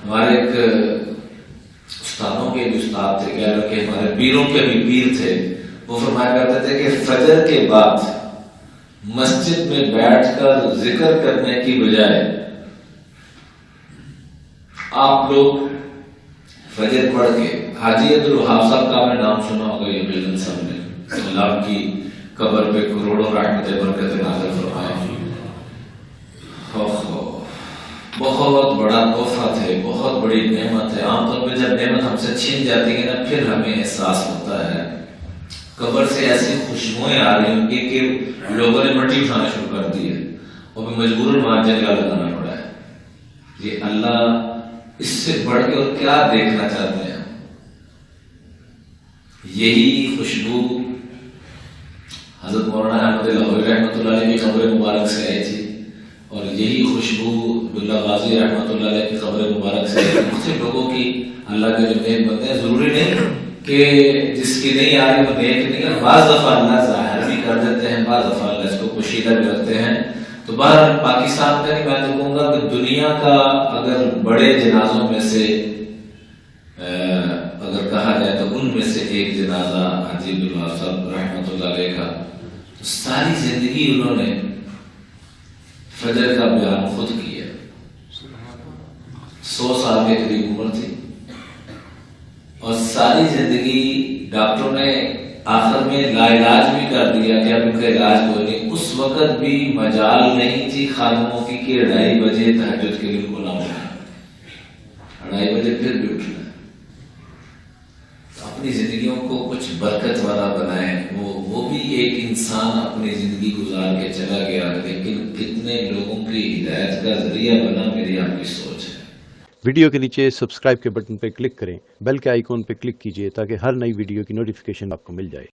ہمارے ایک استادوں کے بھی استاد تھے، کہہ لو کہ ہمارے پیروں کے بھی پیر تھے، وہ فرمایا کرتے تھے کہ فجر کے بعد مسجد میں بیٹھ کر ذکر کرنے کی بجائے آپ لوگ فجر پڑھ کے، حاجی عبدالوہاب صاحب کا آپ نے نام سنا ہوگا، یہ بلدن صاحب نے اللہ کی قبر پہ کروڑوں رحمت برکت نازل فرمائے، بہت بڑا تحفہ تھے، بہت بڑی نعمت ہے۔ عام طور پہ جب نعمت ہم سے چھین جاتی ہے نا، پھر ہمیں احساس ہوتا ہے۔ قبر سے ایسی خوشبوئیں آ رہی ہوں گی کہ لوگوں نے مٹی اٹھانا شروع کر دی ہے، اور بھی مجبوراً وہاں جگہ لگانا پڑا ہے۔ یہ اللہ اس سے بڑھ کے اور کیا دیکھنا چاہتے ہیں؟ یہی خوشبو حضرت مولانا احمد لاہوری رحمۃ اللہ علیہ کی قبر مبارک سے آئی تھی، اور یہی خوشبو عبداللہ غازی رحمۃ اللہ علیہ کی قبر مبارک سے آئی تھی۔ مختلف لوگوں کی اللہ کے جو نیک بندے ہیں، ضروری نہیں کہ جس کی نہیں آ رہی وہ نیک نہیں ہے، بعض دفعہ اللہ ظاہر بھی کر دیتے ہیں، بعض دفعہ اللہ اس کو پوشیدہ بھی رکھتے ہیں۔ تو باہر پاکستان کا نہیں، میں تو کہوں گا کہ دنیا کا اگر بڑے جنازوں میں سے اگر کہا جائے تو ان میں سے ایک جنازہ حاجی عبدالوہاب صاحب رحمۃ اللہ علیہ کا، تو ساری زندگی انہوں نے فجر کا بیان خود کیا، 100 سال کے قریب عمر تھی، اور ساری زندگی ڈاکٹروں نے آخر میں لا علاج بھی کر دیا کہ اب ان کا علاج کوئی نہیں۔ اس وقت بھی مجال نہیں تھی خادموں کی کہ 2:30 بجے تہجد کے لیے ان کو نہ اٹھائیں، 2:30 بجے پھر بھی اٹھنا ہے۔ اپنی زندگیوں کو کچھ برکت والا بنائیں۔ وہ بھی ایک انسان اپنی زندگی گزار کے چلا گیا، لیکن کتنے لوگوں کی ہدایت کا ذریعہ بنا، میری آپ کی سوچ ہے۔ ویڈیو کے نیچے سبسکرائب کے بٹن پہ کلک کریں، بیل کے آئیکن پہ کلک کیجئے تاکہ ہر نئی ویڈیو کی نوٹیفیکیشن آپ کو مل جائے۔